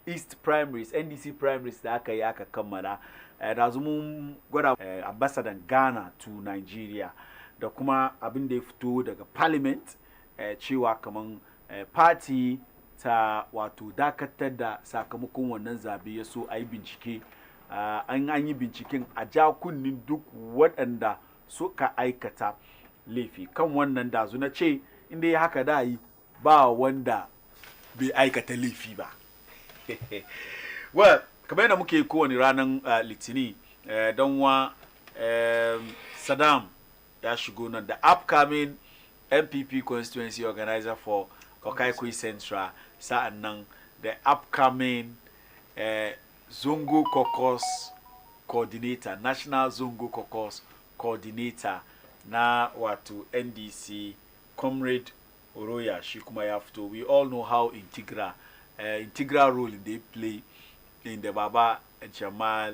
East primaries, NDC primaries da aka yi aka kammala. Da mun gwada ambassador Ghana to Nigeria da kuma abin da ya fito daga parliament cewa kaman party ta wato dakatar da sakamakon wannan zabe ya so a yi bincike. An yi binciken a ja kunnin duk waɗanda suka aikata laifi kan wannan dazu na ce inda ya haka da yi ba wanda bai aikata laifi ba. Well, kamar yadda muke kowane ranar litini don wa Saddam ya shigo nan da upcoming MPP constituency organizer for Okaikui Central, sa'an nan the upcoming Zongo Caucus coordinator, National Zongo Caucus coordinator na wato NDC, Comrade Oroya shi kuma ya fito. We all know how integral role they play in the Baba Jamal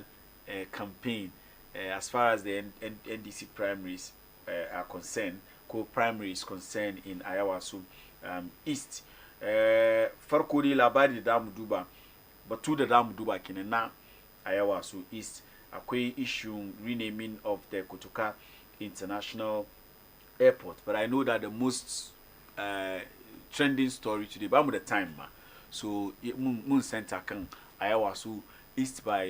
campaign as far as the NDC primaries are concerned, co-primary is concerned in Ayawasu East. Farko dai labari da damu duba, batu da damu duba kenan na Ayawasu East, akwai issue renaming of the Kotoka International Airport, but I know that the most trending story today, bamu da time ma, so mun center kan Ayawasu East by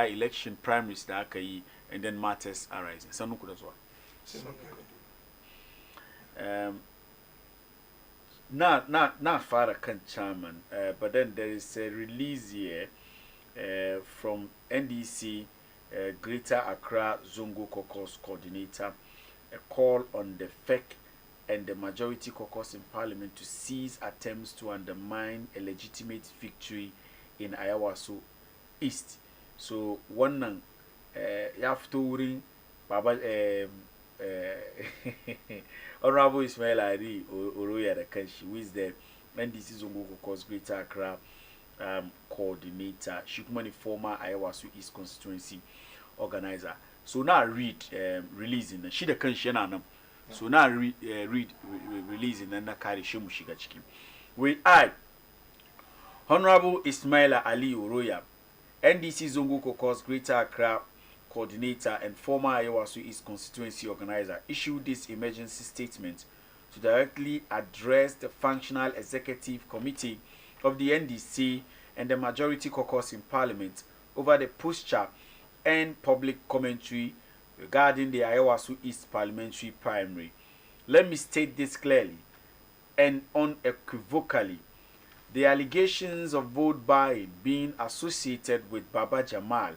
election primaries da aka yi, and then matters arising. Sanu ku da zuwa. Not far kan chairman, but then there is a release here from NDC Greater Accra Zongo Caucus coordinator, a call on the FEC and the majority caucus in parliament to cease attempts to undermine a legitimate victory in Ayawasu East. So wannan ya fito wurin Baba Honorable Ismail Ali Oroya da kanshi, who is the NDC Zongo Caucus Greater Accra coordinator. Shi kuma ni former Ayawasu East constituency organizer. So now read releasing shi da kanshi yana nan. So now read releasing na kare shi mu shiga ciki. We I Honorable Ismail Ali Oroya, NDC Zongo Caucus Greater Accra coordinator and former Ayawasu East constituency organizer, issued this emergency statement to directly address the functional executive committee of the NDC and the majority caucus in parliament over the posture and public commentary regarding the Ayawasu East parliamentary primary. Let me state this clearly and unequivocally. The allegations of vote buying being associated with Baba Jamal,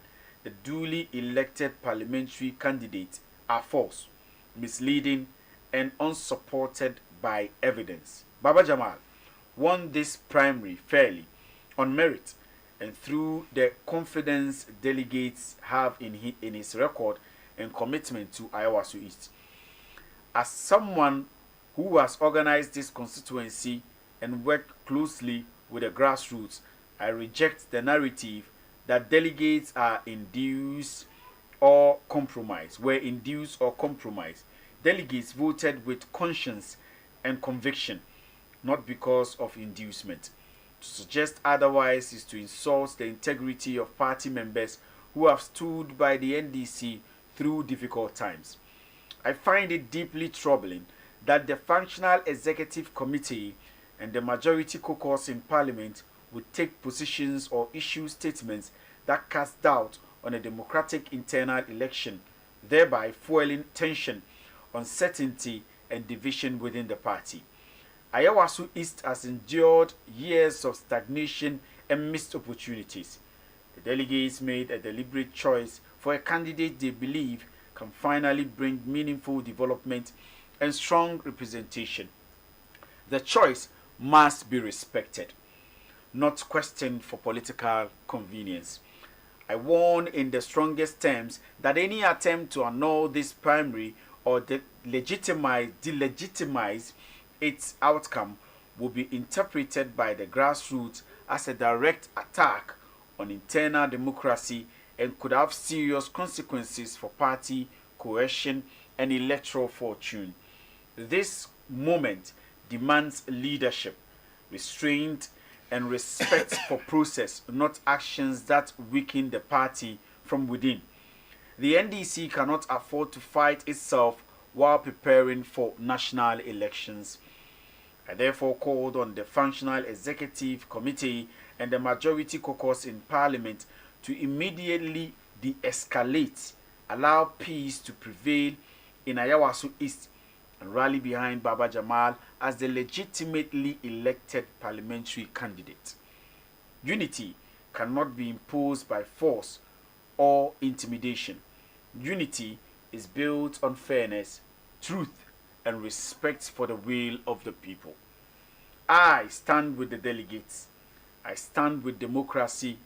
the duly elected parliamentary candidate, are false, misleading, and unsupported by evidence. Baba Jamal won this primary fairly, on merit, and through the confidence delegates have in his record and commitment to Ayawasu East. As someone who has organized this constituency and worked closely with the grassroots, I reject the narrative that delegates are induced or compromised. Were induced or compromised. Delegates voted with conscience and conviction, not because of inducement. To suggest otherwise is to insult the integrity of party members who have stood by the NDC through difficult times. I find it deeply troubling that the functional executive committee and the majority caucus in parliament would take positions or issue statements that cast doubt on a democratic internal election, thereby fueling tension, uncertainty, and division within the party. Ayawasu East has endured years of stagnation and missed opportunities. The delegates made a deliberate choice for a candidate they believe can finally bring meaningful development and strong representation. The choice must be respected, not questioned for political convenience. I warn in the strongest terms that any attempt to annul this primary or delegitimize its outcome will be interpreted by the grassroots as a direct attack on internal democracy and could have serious consequences for party cohesion and electoral fortune. This moment demands leadership, restraint, and respect for process, not actions that weaken the party from within. The NDC cannot afford to fight itself while preparing for national elections. I therefore called on the Functional Executive Committee and the Majority Caucus in Parliament to immediately de-escalate, allow peace to prevail in Ayawaso East, and rally behind Baba Jamal as the legitimately elected parliamentary candidate. Unity cannot be imposed by force or intimidation. Unity is built on fairness, truth, and respect for the will of the people. I stand with the delegates. I stand with democracy,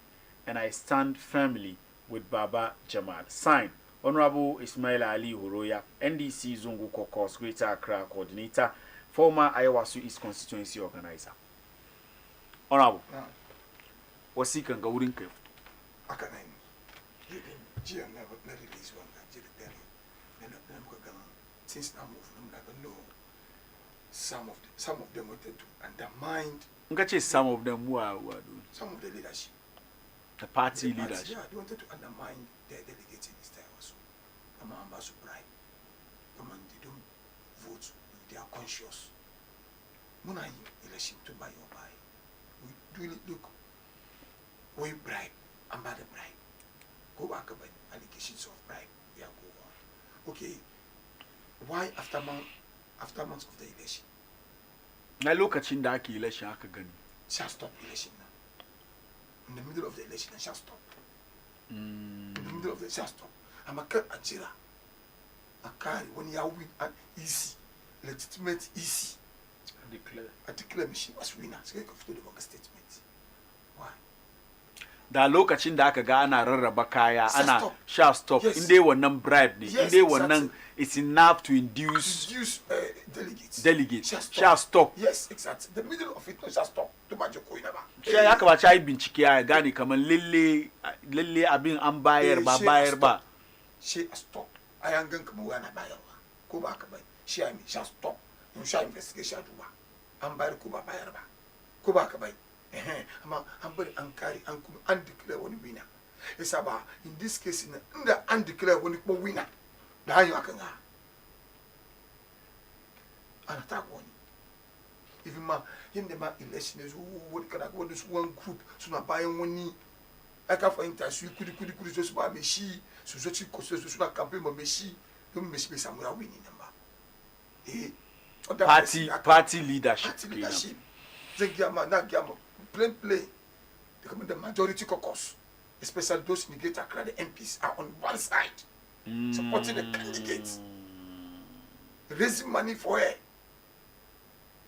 and I stand firmly with Baba Jamal. Signed, Honorable Ismail Ali Horoya, NDC Zongo Caucus, Greater Accra Coordinator, former Ayawaso East Constituency Organizer. Honorable, what's he can go in? Since now moving, I know some of them wanted to undermine. Some of them were doing. Some of the leadership. The party leadership. Yeah, they wanted to undermine their delegates in this time also. Come on, bribe. Come on, they don't vote. They are conscious. Muna election to buy or buy. We do look. We bribe and buy the bribe. Go back about allegations of bribe. We are go on. Okay. Why after months of the election? Na lokacin da ake election aka gani. Shall stop election now. In the middle of the election, shall stop. In the middle of the shall stop. I'm a cut and jira. A carry when you are win and easy, legitimate easy. I declare machine was winner. So you have to do the statement. Why? Da lokacin da aka ga ana rarraba kaya ana sha stop yes. Inde wannan bribe ne yes, inde wannan it's enough to induce delegates sha stop yes exactly the middle of it no sha stop to ba joko ina ba sai ya kamata ai bincike ya gane kaman lalle abin an bayar ba bayar ba shi a stop ayan gan kaman wani bayarwa ko ba ka bai shi ai sha stop mun sha investigation duba an bayar ko ba bayar ba ko ba ka bai amma an bari an kare an kuma an declare wani winner yasa ba in this case inda an declare wani kuma winner da hanyo akan ga ana ta wani even ma yanda ma election is wani kana ko wani one group suna bayan wani aka fahimta su kudi su ba me shi su zo ci ko su suna campaign ma me shi don me shi bai samu ya winning nan ba party leadership zai gyama na gyama plain the majority caucus, especially those in the Greater Accra, the MPs are on one side, supporting the candidates, raising money for her.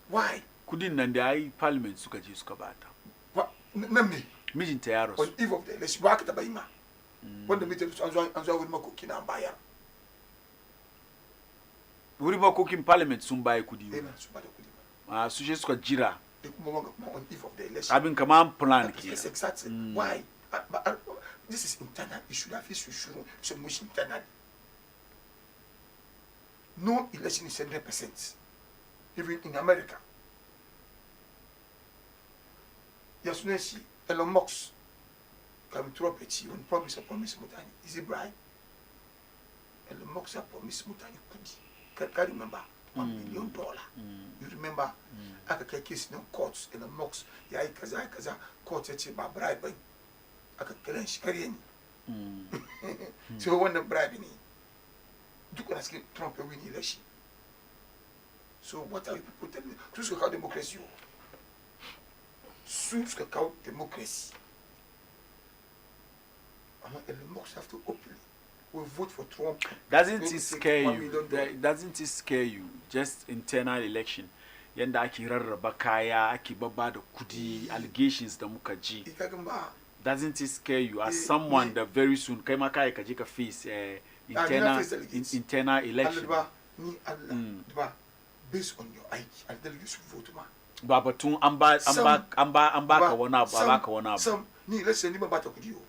Why? Couldn't Nandai Parliament suka je suka bata? What? Namni. Mijinta ya rasu. On eve of the election, waka tabaima. When the meeting anzo with makoki na mbaya. Wuri makokin Parliament sun baye kudi. Sun bada kudi. Su je suka jira. On eve of the election. I've been command plan. Yes, exactly. Why? This is internal. You should have this issue. So much internal. No election is 100%. Even in America. Yes, no, see, Elon Musk can drop it. When promise mutani. Is it bribe? Elon Musk promise mutani kudi. Can remember? $1 million. You remember? Aka case in courts in the mocks. Ya kaza court yace ba bribe. Aka kiran shi kare ni. So when the bribe ni duk na skin Trump win election. So what are you people telling me? Tout ce que démocratie. Tout ce que démocratie. And the mocks have to openly will vote for Trump. Doesn't it scare you? Doesn't it scare you? Just internal election. Yanda ake rarraba kaya, ake babba da kudi, allegations da muka ji. Doesn't it scare you as someone that very soon kai ma kai ka je ka face internal election? Based on your aiki, I'll delegates vote ma. Ba batun an baka wani abu, ba ka wani abu. Some ni let's say ni ba ta kudi yo.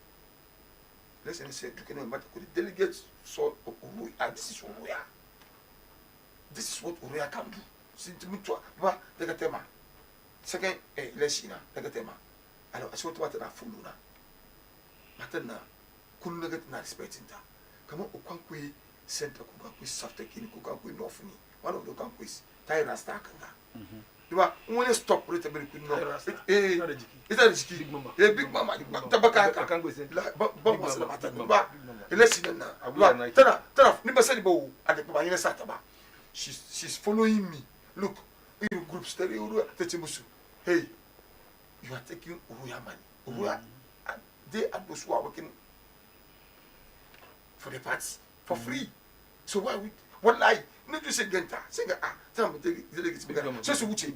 Let's say you can but the delegates saw this is Uruya. This is what Uruya can do. Since me to ba the tema. second election na daga tema alo aso to mata na fulu na mata na kun daga na respecting ta kama okwankwe center ko ka ku soft kini ko ka ku north ni one of the okwankwe tire star kanga diba when stop rate be ku no it's a jiki big mama tabaka ka ba masala mata ba election na ba tana ni ba sani ba o ade ba ina sa ta ba she's following me look in groups tell you techimusu hey you are taking Uruya money Uruya they are those who are working for the party for free so why would what lie no do say genta say tell me delegate me so wuche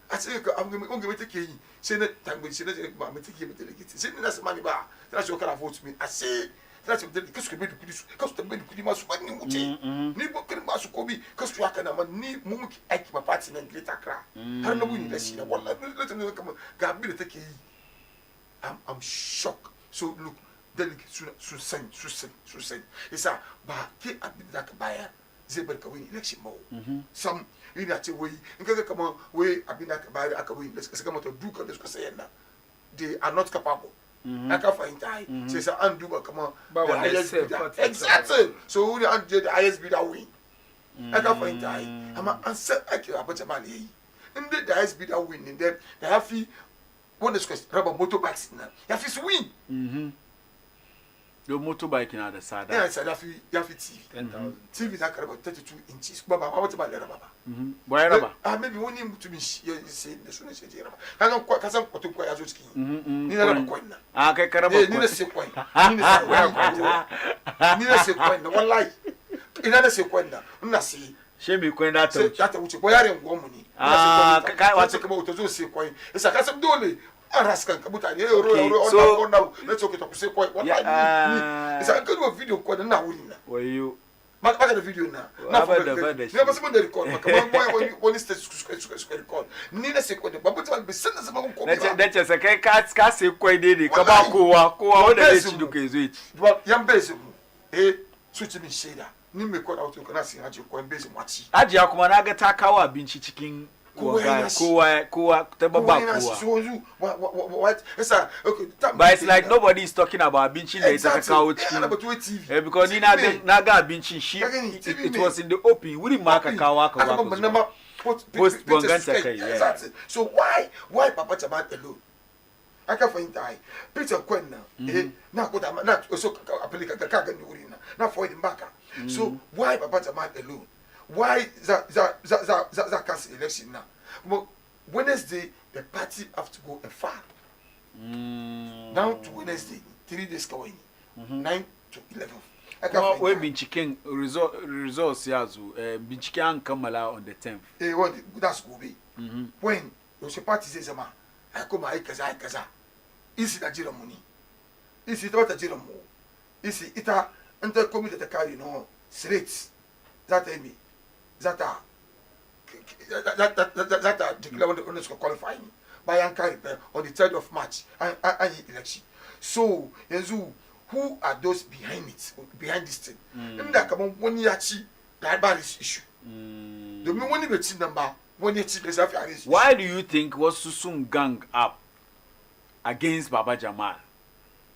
I say I'm going to take you say that time we say that me take you delegate say that's money ba that's your kind vote me I say that's what qu'est-ce que qu'est-ce que tu mas ni wuche ni bo kan masu kobi qu'est-ce que aka na man ni mu ki aiki ba party na Greater Accra har na buni da shi na wallahi let me come ga bi da take yi I'm shocked so look delegate su send isa ba ke abin da ka bayar zai bar ka wani election ba sam ina ce wai in kaga kaman wai abin da ka bayar aka wani election saka mata duka da suka sayan nan they are not capable aka fahimta ai sai sa an duba kaman the highest bidder exactly so who the highest bidder win aka fahimta ai amma an san ake abata mali yayi in the highest bidder win in them they have to one is rubber motorbikes na ya fi win the motorbike na da sada yeah sada fi ya fi TV 10,000 TV that about 32 inches baba what about rubber boy rubber maybe one him to be say the soon say rubber kasan kwato kwa yazo ciki ni na rubber coin na kai karaba ni na se coin ni na se coin na wallahi ina na se coin na ina se she me coin da ta wuce ko yaren gomu ni kai wato kuma to zo se coin isa kasan dole araskan ka mutane ro on let's okay to say quite what I is a good video ko na wuri na wayo maka da video na ba da ne ba sai da record maka boy wani stage su record ni na sai ko da babu ta be sanna sama ko da ce sai kai ka sai koi ne ka ba kowa wanda zai ci duka yazo yi yan base mu su ci min shaida ni me ko da auto kana sai haji ko base mu aci ajiya kuma naga ta kawo abinci cikin kowa ta babba what okay but it's like nobody is talking about abincin da ita ta kawo cikin because ni na ga abincin shi it was in the open wurin ma ka kawo aka ba post banganta kai exactly so why papa chama alone aka fahimta ai Peter Kwenna na ko da na so apelika ka ga ni wurin na for the baka so why papa chama alone why that cancel election now? But Wednesday the party have to go far. Now to Wednesday, 3 days going, 9 to 11. We been checking results yazu. Been checking Kamala on the 10th. What that's go be. When the party says ma, I come I kaza. Isi na jira money. Isi to ta jira mo. Isi ita enter committee to carry no straight. That me. That declare on the qualifying by Ankara on the 3rd of March and election. So, Yanzu, who are those behind this thing? And that come on 1 year that bad issue. The money with number 1 year why do you think was Susum gang up against Baba Jamal?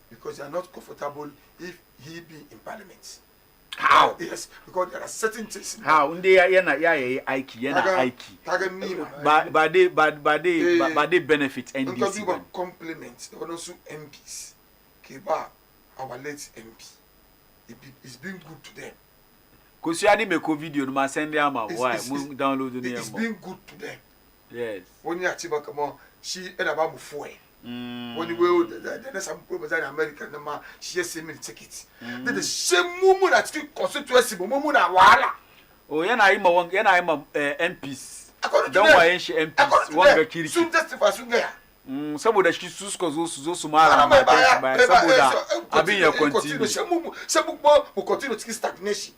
Because they are not comfortable if he be in parliament. How? Yes, because there are certain things. How? Unde yana aiki. But they benefit NDC. Because we want compliments. They want also MPs. Kiba, our late MP. It's been good to them. Because you make a video, no man send them out. Why? Download the It's been good to them. Yes. When you achieve a come on, she and about before. When you will, there's some people in America, no man, she has sent me tickets. Then the same woman that still constituency, woman, wala. Oh, yana ima MPs. Don't why she MPs. One Bekiri. Soon justify soon there. Saboda shi su suka zo su mara mata ba saboda abin ya continue. Some will continue to stagnation.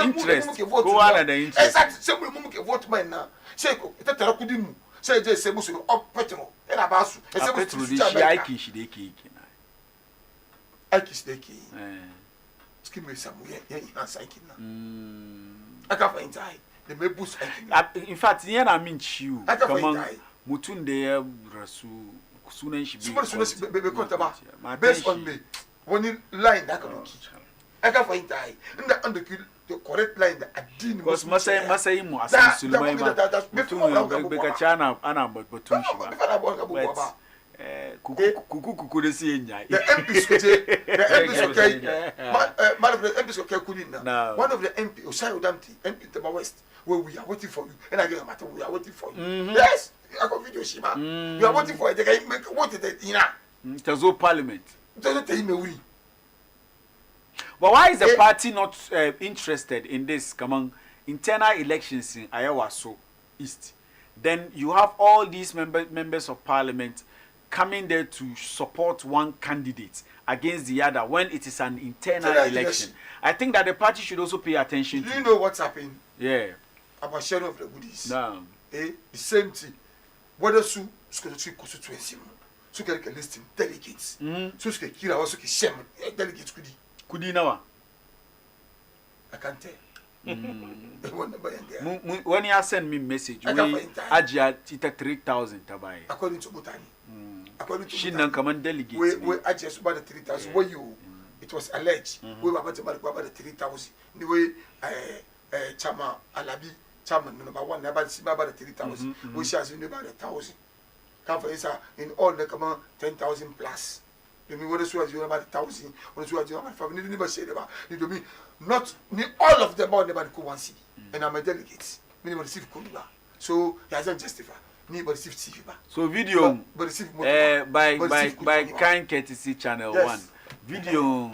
Interest. Go on the interest. Exactly. Some will vote mine now. Say, tetara kudimu. Say just say musu up petrol. Ena basu. Say petrol di shi aiki shi da yake kina. Aiki shi da yake. Skin me samu ye answer kina. Aka fa intai. they may boost aikin. In fact, yana min ciwo Aka kaman fahimta ai. mutum da ya rasu sunan shi bai kwanta ba based on me wani line da aka doki aka fahimta ai inda an doki the correct line da addini because masayin mu a musulmai ma mutum bai ka cana ana batun shi ba kuku da siye nyai the MPs okay man of the MPs okay kudin na one of the MP Osai Odamti MP Taba West where we are waiting for you and I get matter we are waiting for you yes I got video shima we are waiting for it they can make what it ina tazo parliament doesn't tell me we. But why is the party not interested in this? Come on, internal elections in Ayawaso East. Then you have all these members of parliament coming there to support one candidate against the other when it is an internal election. I think that the party should also pay attention. Do you know what's happening? Yeah. About sharing of the goodies. No. The same thing. Whether su constituency, so can list delegates. So can kira also can share delegates kudi. Kudi nawa? I can't tell. When you send me message, we Ajia tita 3,000 tabai. According to Butani. According to Shinan command delegate. We Ajia about the 3,000. Where you? It was alleged. We were about the 3,000. The way Chama Alabi Chairman number one about the 3,000. We shall see about 1,000. Come for instance, in all the command 10,000 plus. You mean what is about 1,000? What is about family? Never say about. You mean not all of them all never go one city. And I'm a delegate. Me never receive Kuba. So he hasn't justified. Me never receive TV. So video but receive by kind courtesy channel 1. Video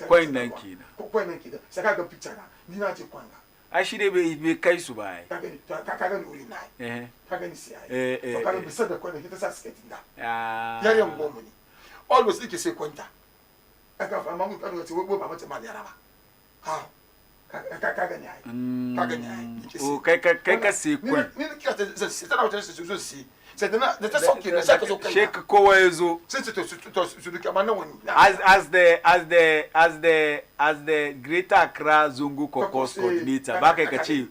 coin nankina. Coin nankina. Saka picture na. Ni na je kwanga. Actually be kai su bai. Kaka ni uri nai. Kaka ni si ai. So kaka be said the coin kita sa skating da. Yari am go money. Always like say kwanta. Aka fa mamu kanu ti wo baba te ma yara ba. Ha. Kaka ni ai. Kaka ni ai. O kai ka se kwen. Ni ki ata se tana wata se zo si. Se tana da ta soke na saka zo kai. Shek kowa yazo. Se to du kama na woni. As the Greater Accra Zungu Caucus coordinator ba kai ka ce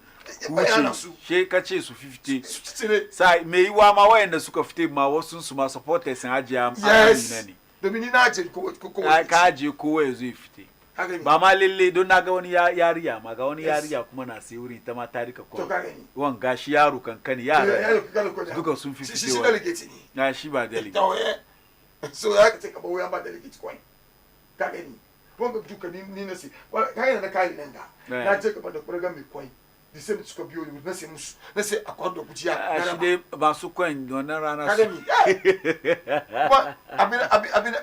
kuce she ka ce su 50 sai me yiwa ma wayanda suka fite ma wasu su ma supporters sun ajiya amina ne domin na je ko ka aje kowa yazo fite ba ma lalle don naga wani yariya ma ga wani yariya kuma na sai wuri ta ma tarika ko wan gashi yaro kankani yara duka sun fite shi delegate ne na shi ba delegate so ya ka ce ka ba wayan ba delegate coin ka gani wanda duka ni na si kai na kai nan ga na je ka ba da program mai coin the same suka biyo ni na sai musu na sai akwado kujiya shi dai ba su coin wannan rana ka gani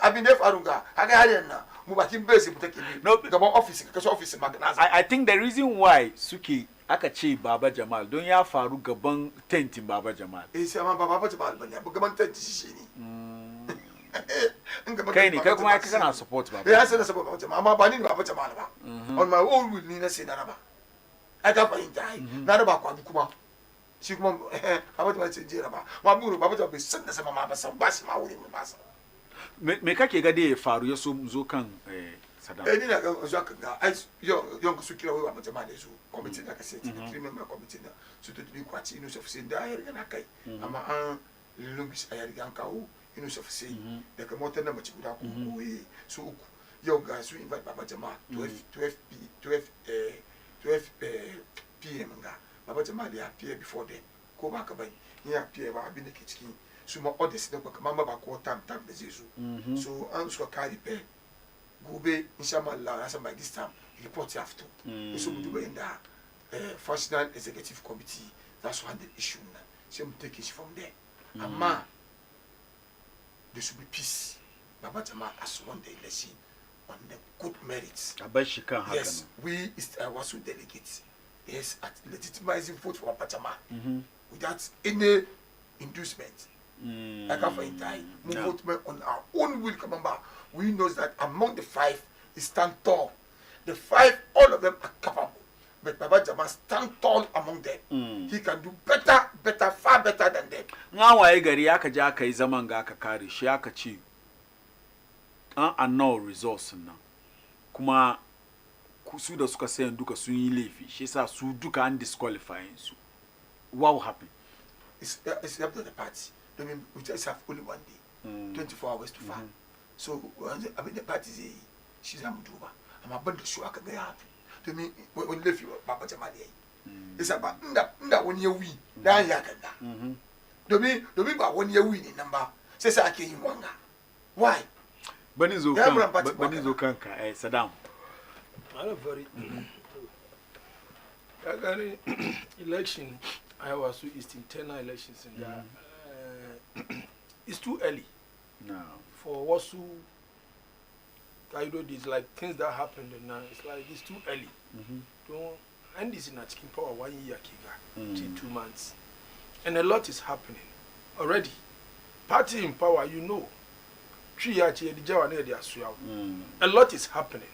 abin da farunga kaga har yana mu bakin base mu take bi gaban office ka so office magana I think the reason why suke aka ce Baba Jamal don ya faru gaban tentin Baba Jamal sai amma Baba Jamal bane gaban tentin shi ne kai ne kai kuma kana support Baba ya sai na support Baba Jamal amma ba ni Baba Jamal ba on my own will ni na sai na raba aka fahimta ai na raba kwa kuma shi kuma Baba Jamal ce je raba ma buru Baba Jamal bai san da sama ma ba san ba shi ma wuri ba san me kake ga da ya faru ya so zo kan Saddam ni na ga zo kan ga ai yo su kira wai Baba Jamal ne su committee da ka sai 3 member committee da su to bi kwaci ino so sai da ya riga na kai amma an lungus a ya riga an kawo ino so sai daga motar na mace guda ko su uku yau ga su invite Baba Jamal 12 PM nga Baba Jamal ya appear before them ko ba ka bai ni appear ba abin da ke cikin su ma orders da kuma ma ba ko tam da zai zo so an so carry pay gobe inshallah na san by this time report have to so mu duba inda national executive committee that's one the issue na so mu take it from there amma there should be peace Baba Jamal has won the election on the good merits. Yes, we was delegates. Yes, at legitimizing vote for Baba Jamal without any inducement. I can't find time. Vote on our own will. Remember, we know that among the 5, he stand tall. The 5, all of them are capable. But Baba Jamal stand tall among them. He can do better, far better than them. Now I gari aka ja aka yi zaman ga aka kare shi aka ce an annawa resource nan kuma su da suka sayan duka sun yi laifi shi yasa su duka an disqualifying su. What will happen? It's up to the party. I mean, we just have only one day, 24 hours to file. So I mean the party say she's a mutuba. I'm a band of show I can get out. To me, when left you, Papa Jamali. It's about that 1 year win. Then Yakanda. Do me about 1 year winning number. Says I came in one. Why? Banizo Kanka, sit down. I don't very election. I was to East internal elections in that. It's too early. No. For Wasu, Kaido, these like things that happened now. It's like it's too early. Don't and this in a chicken power 1 year, Kiga, 2 months, and a lot is happening already. Party in power, you know. 3 years, the Jawa near the Asua. A lot is happening.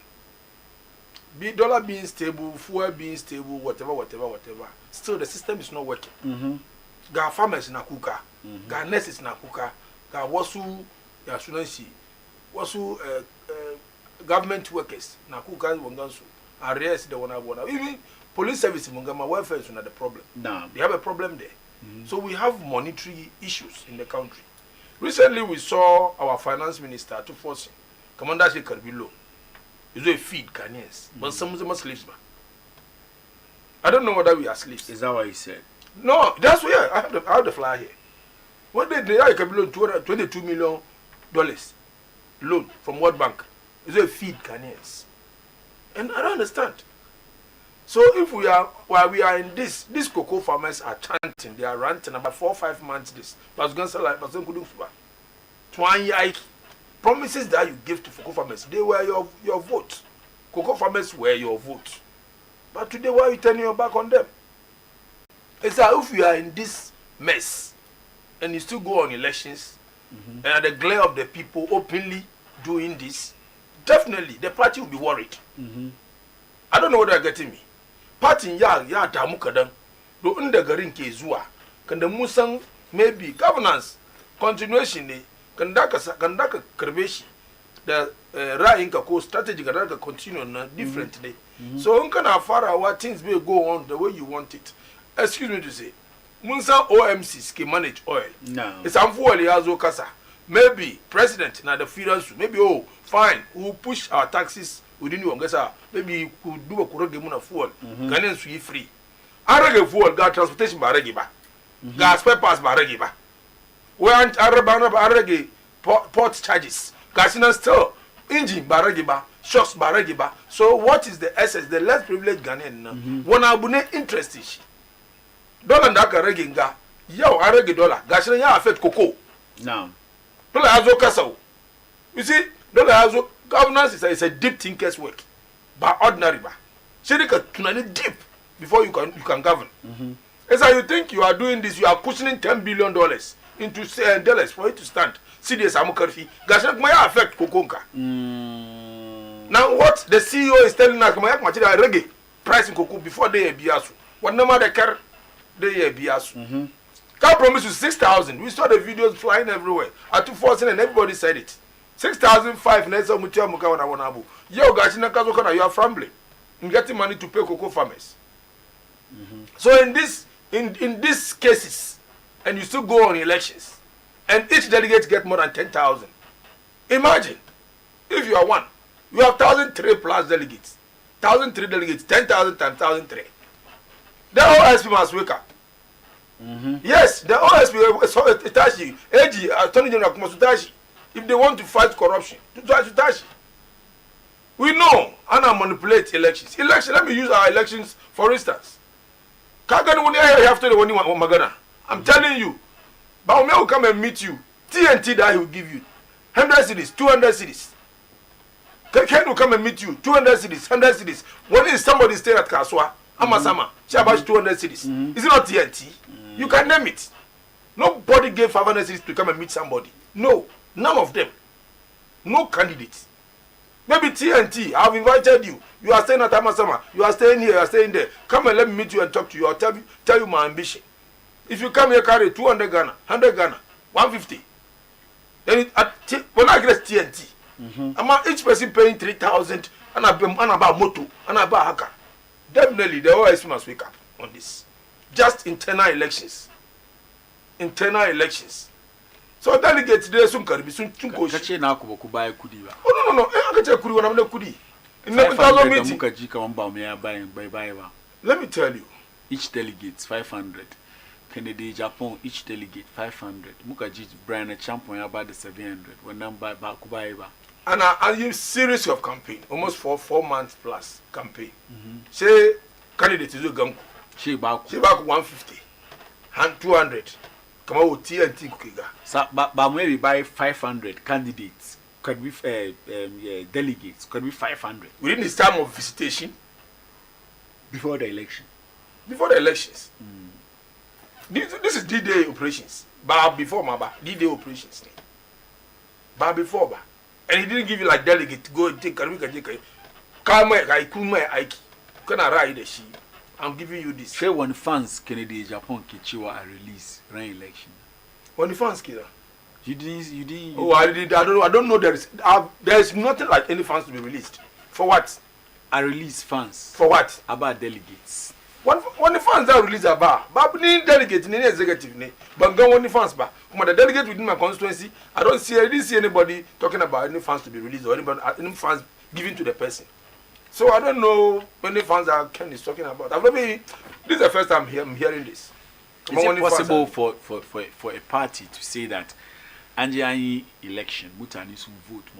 Be dollar being stable, fuel being stable, whatever. Still, the system is not working. Ga farmers na kuka, ga nurses na kuka, ga wasu yasunansi, wasu government workers na kuka wongansu, arrest the one. Even police service mungama welfare is not the problem. No. They have a problem there. So we have monetary issues in the country. Recently, we saw our finance minister to force Commander Shekarbilo. It's a feed Ghanaians, but some of them are slaves. I don't know whether we are slaves. Is that what he said? No, that's where I have the flyer here. What did they loan $22 million loan from World Bank? It's a feed Ghanaians, and I don't understand. So if we are while we are in this, these cocoa farmers are chanting, they are ranting about 4 or 5 months. This, but promises that you give to cocoa farmers, they were your vote. Cocoa farmers were your vote. But today, why are you turning your back on them? It's like if you are in this mess and you still go on elections and at the glare of the people openly doing this, definitely the party will be worried. I don't know whether you're getting me. Party ya damu kadan do unda garin ke zuwa kanda musan maybe governance continuation ne kanda ka karbe shi da ra'ayinka ko strategy ka da continue na different day. So in kana farawa things may go on the way you want it. Excuse me to say, munsan OMCs can manage oil. No. It's unfortunately yazo kasa. Maybe president na the federal maybe fine, we'll push our taxes within you maybe you could do a correct game of fuel. Ghanaians will be free. Arage fuel got transportation by Regiba. Gas papers by Regiba. When Arage port charges. Gasina still engine by Regiba, shocks by Regiba. So what is the essence? The less privileged Ghanaian one abune interested. Dollar ndaka reginga. Yo Arage dollar. Gasina ya affect cocoa. No. Dollar hazo kasao. You see, dollar hazo governance is a deep thinker's work, but ordinary ba. Shirika tunani deep before you can govern. As you think you are doing this, you are cushioning $10 billion into dollars for it to stand. See this amukarfi. Gasha maya affect kokonka. Now what the CEO is telling us, maya machida reggae pricing cocoa before they biasu. What number they care they biasu. Can promise you 6,000. We saw the videos flying everywhere. At 2,000 and everybody said it. 6,500 nesa mutia muka wana wanabu. Yo gachina kazo kana you are fumbling in getting money to pay cocoa farmers. So in these cases, and you still go on elections, and each delegate get more than 10,000. Imagine if you are one, you have 1,003 plus delegates, 1,003 delegates, 10,000 times 1,003. The OSP must wake up. Yes, the OSP Itachi, AG, Attorney General Kumasudashi. If they want to fight corruption, we know how to manipulate elections. Let me use our elections for instance. After the one Magana, I'm telling you, Baumia will come and meet you. TNT that he will give you 100 cities, 200 cities. Ken will come and meet you 200 cities, 100 cities. When is somebody staying at Kaswa, Amasama, Shabash 200 cities? Is it not TNT? You can name it. Nobody gave 500 cities to come and meet somebody. No. None of them. No candidates. Maybe TNT, I've invited you. You are staying at Amasama. You are staying here, you are staying there. Come and let me meet you and talk to you. I'll tell you my ambition. If you come here, carry 200 Ghana, 100 Ghana, 150. Then when I get TNT, each person paying 3,000, anaba moto, anaba haka. Definitely, the OIC must wake up on this. Just internal elections. Internal elections. So delegates there soon can be soon to go. Kache na ko buy kudi ba. Oh no, I can tell Kudi when I'm not Kudi. In the 2000 meeting. Let me tell you. Each delegate 500. Kennedy Japan each delegate 500. Mukaji Brian champion about the 700. When number back buy ba. And I use series of campaign, almost 4 months plus campaign. Say candidate is go She back 150 and 200. Come out with TNT Kukiga. So but maybe buy 500 candidates. Could be delegates. Could be 500 within this time of visitation before the election. Before the elections. This is D-Day operations. But before Maba, D-Day operations. But before ba. And he didn't give you like delegate to go and take come Aiki. Can I ride the she? I'm giving you this. Say when fans Kennedy Japan Kichiwa are released run election. When the fans killer. You didn't. Oh, I don't know there is nothing like any fans to be released. For what? I release fans. For what? About delegates. When the fans are released about, but need delegate in any executive name. But go on the fans back. Come on, the delegate within my constituency, I didn't see anybody talking about any fans to be released or any fans given to the person. So I don't know when the fans are Ken is talking about. This is the first time I'm hearing this. Is it possible for a party to say that Anjani election, Mutani some vote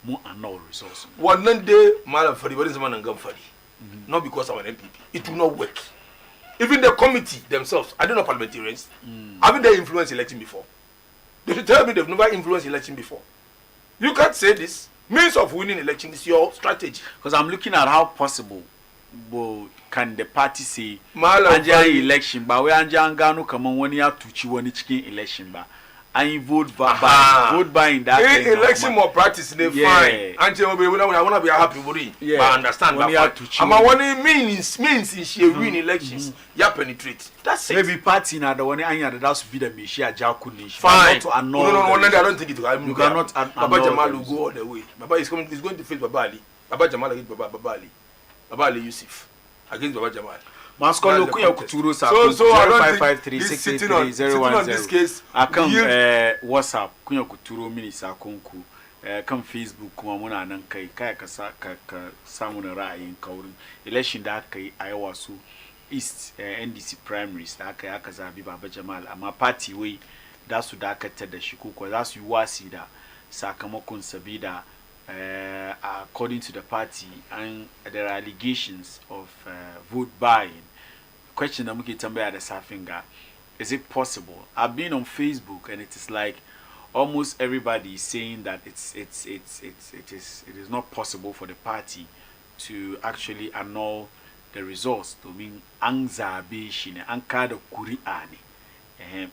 more and no resource? One day, Madam Fadi, what is man and Gumfadi? Not because I'm an MPP. It will not work. Even the committee themselves, I don't know parliamentarians, haven't they influenced election before? They should tell me they've never influenced election before. You can't say this. Means of winning election is your strategy. Because I'm looking at how possible can the party say Anjani election, but we Anjangano come on 1 year to chicken election, but I vote by in that election more practice they fine. Until we want to be happy with it. But I understand that. I'm one means is she win elections. Ya penetrate. That's it. Maybe party na the one anya that's be the Mishia Jakuni. Fine. No, I don't think it. You cannot. Baba Jamal will go all the way. Baba is going to face Babali. Baba Jamal against Babali. Babali Yusuf against Baba Jamal. Maskolo kuya kuturu sa so 0553663010 akam WhatsApp kuya kuturu mini sa konku kan Facebook kuma muna nan kai ka samu na ra'ayin kaurin election da aka yi a yawa su East NDC primaries da aka yi aka zabi Baba Jamal amma party wai da su dakatar da shi ko za su yi wasi da sakamakon sabida according to the party and there are allegations of vote buying. Question that muke tambaya da safinga, is it possible? I've been on Facebook and it is like almost everybody is saying that it is not possible for the party to actually annul the results. To mean anzabe shine an kada kuri'a ne.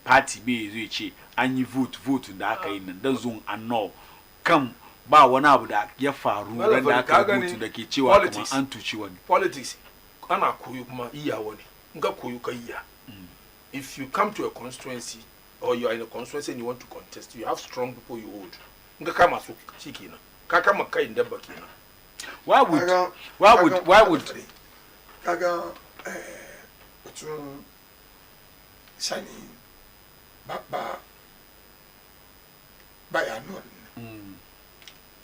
Party be zuci an yi vote da aka yi nan dan zon annul kam ba wani abu da ya faru ran da aka rubutu da ke cewa kuma an tuci wani. Politics ana koyo kuma iya wani. Nga koyo ka iya. If you come to a constituency or you are in a constituency and you want to contest, you have strong people you hold. Nga kama so shikina. Ka kama kai ndaba kina. Why would kaga shani ba ya no.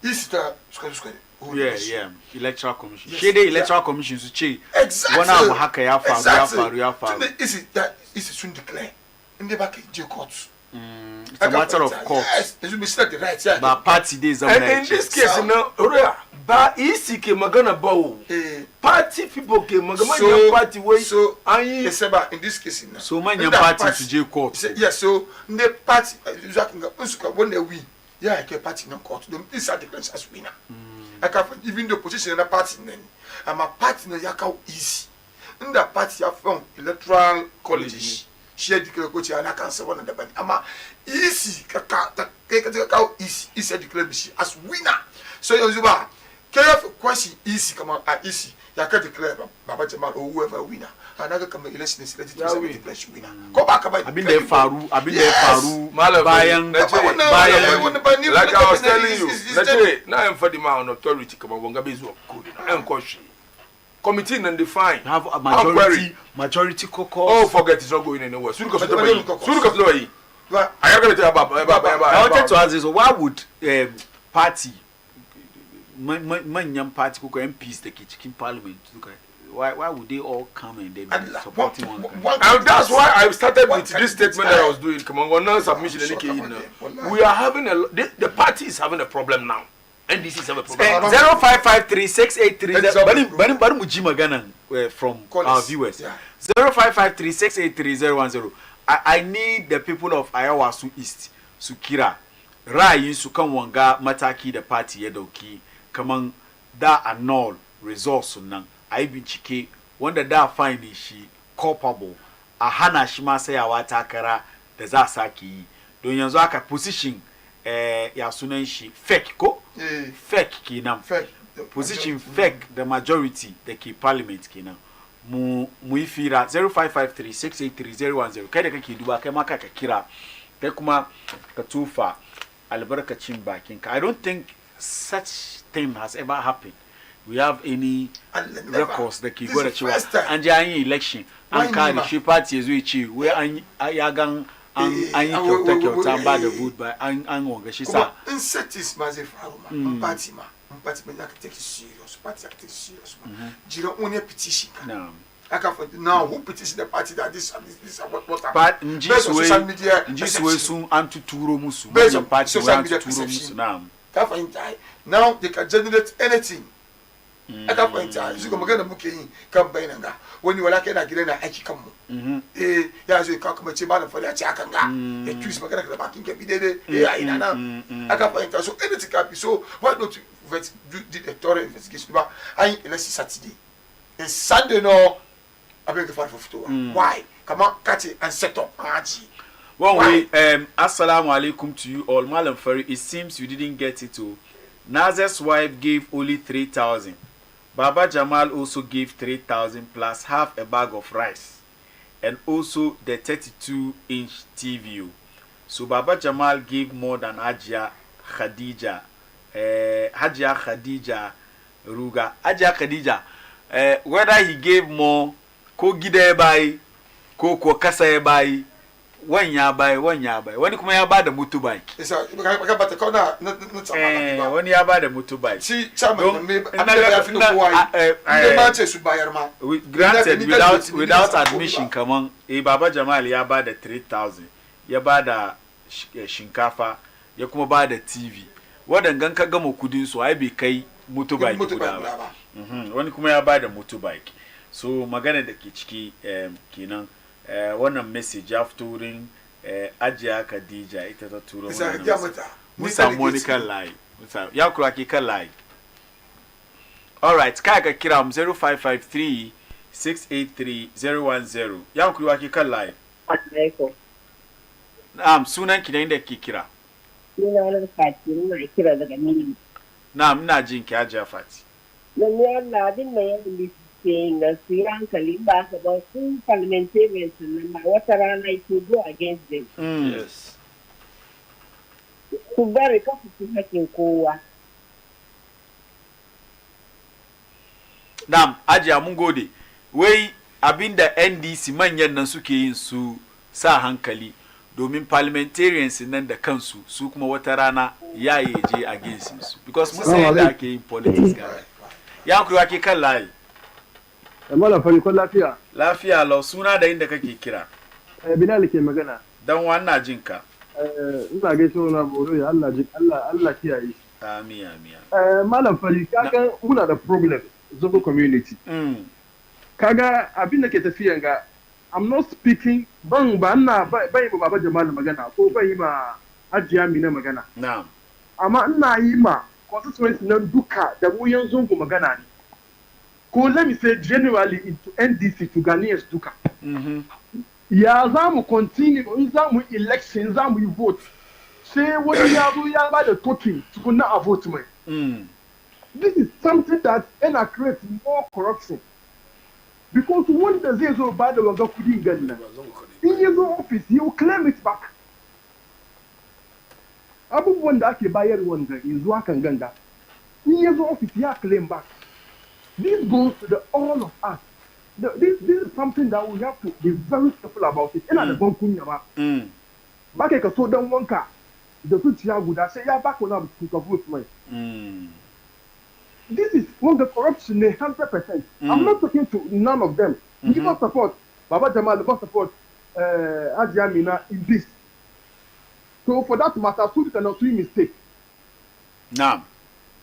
Isita sukari. Yeah. Electoral Commission. She the Electoral Commission so che. Exactly. One abu haka ya faru. Is soon declare. In the back J courts. It's a matter of course. Yes, it should be set the right. Yeah. But party days and in this case now, ba isi ke magana bawo. Party people ke magana party way. So in this case now. So man party to J court. Yes, so the party when they win. Yeah, I can party no court. Them inside the class as winner. I can even the opposition in the party then. I'm a party na yaka easy. In the party have from electoral college. Share the coach and I can say one of the band. I'm easy. Easy declare as winner. So you Care question easy come on easy. Ya can declare Baba Jamal or whoever winner. Another come election is ready to say the place winner. Go back about. I've been there Faru, Bayan, like I was telling you, now I'm for the man authority come on Gabezo and Koshi. Committee and define have a majority caucus. Oh, forget it's not going anywhere. Soon because I wanted to ask this: why would party, young party, MPs, the kitchen parliament, why would they all come and they be supporting one? And that's why I started with this statement that I was doing. Come on, one non-submission. We are having the party is having a problem now. NDC is having a problem. 0553-683. Bari Mujima Ghana from our viewers. 0553-683-010. I need the people of Ayawasu East, Sukira, Rai, Sukamwanga, Mataki, the party, Yedoki, Kamang, da annul resource nang. I be chike, wonder da find she culpable. Ahana Shima say awatakara, the Zasaki. Don Yanzaka position, Yasunan she fake ko, fake kinam, position fake the majority, the key parliament kinam. Muifira 0553-683-010 kai da kake duba kai ma kaka kira kai kuma ka tufa albarkacin bakin ka. I don't think such thing has ever happened. We have any records da ke gwada cewa an ji an yi election an kare shi party yazo ya ce wai an ya gan an yi kyauta ba da vote ba an wanga shi sa insects ma zai faru ma party ma party ma take it serious party take it serious ma jira only petition no now who petition the party that this what but social media sun antuturo musu based on party social media musu now they can generate anything aka fahimta yanzu ga magana muke yi kan bayanan ga wani wala kai na gidan na aiki kanmu ya zo ka kuma ce malam fari a ce akan ga ya twist magana da bakin ke bidede a ina nan aka fahimta so anything can be so why don't you do the thorough investigation ba ai election Saturday and Sunday no abeg the for photo why come on catch it and set up aji one way assalamu alaikum to you all. Malam Fari, it seems you didn't get it too. Nazar's wife gave only 3,000. Baba Jamal also gave 3,000 plus half a bag of rice and also the 32-inch TV. So Baba Jamal gave more than Hajia Khadija Ruga. Hajia Khadija, whether he gave more, ko gida bai, ko kasa bai, wanya bai. Wani kuma ya bada motorbike. Isa baka bata kauna na tsama. Wani ya bada motorbike. Si chairman me abin da ya fi nuku wai. Inde ma ce su bayar ma. Granted without admission kaman Baba Jamal ya bada 3,000. Ya bada shinkafa, ya kuma bada TV. Wadangan ka gama kudin su ai bai kai motorbike guda ba. Wani kuma ya bada motorbike. So magana da ke ciki kenan wannan message ya fito wurin Ajiya Khadija ita ta turo mana. Musa Monica line. Ya kura ki kan line. All right, kai ka kira mu 0553-683-010. Ya kura ki kan line. Na'am, sunan ki da inda ki kira. Sunan Fati, ina kira daga Mini. Na'am, ina jin ki Ajiya Fati. Lalle Allah din mai yin saying that su yi hankali ba ka ba su parliamentarians nan ma wata rana to go against them. Yes. Su bari kafa su hakin kowa. Na'am, Ajiya mun gode. Wai abinda NDC manyan nan suke yin su sa hankali domin parliamentarians nan da kansu su kuma wata rana ya je against su because mun sai da ake yin politics ga. Ya kuwa ke kan layi. Malam Fari ko lafiya? Lafiya lau, suna da inda kake kira. Bilal ke magana. Dan wannan jinka. Ina gaishe na boro ya Allah kiyaye. Amin. Malam Fari kaga muna da problem Zogo community. Kaga abin da ke tafiyan ga I'm not speaking ban yi ma Baba Jamal magana ko ban yi ma Hajiya Mina magana. Na'am. Amma ina yi ma constituency nan duka da mu yanzu ku magana ne. Ko let me say generally into NDC to Ghanaians duka. Ya za mu continue in za mu election za mu yi vote. Sai wani ya zo ya ba da token tukunna a vote mai. This is something that creates more corruption. Because when the Zezo bad was up in Ghana, in his office, he will claim it back. Abu Wanda Bayer Wanda is Wakan Ganga. In his office, he will claim back. This goes to all of us. This is something that we have to be very careful about it. And the Bonkunyama. Back a so down one car. The Tutia would say, yeah, back when I'm to vote. This is one the corruption 100%. I'm not talking to none of them. You must support Baba Jamal, you must support Adjamina in this. So for that matter, so you cannot do mistake. Now.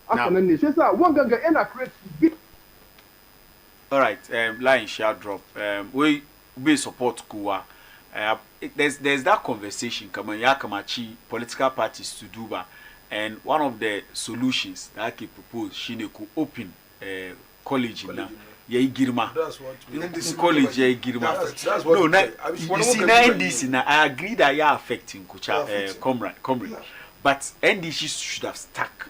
One ganga create big. All right, line shall drop. We support Kuwa. There's that conversation coming Yakamachi political parties to do that. And one of the solutions that I can propose, she could open college now. Yeah, Girma. That's what college, yeah, Girma. That's what. No, now you see, now NDC, now I agree that you are affecting comrade. Yeah. But NDC should have stuck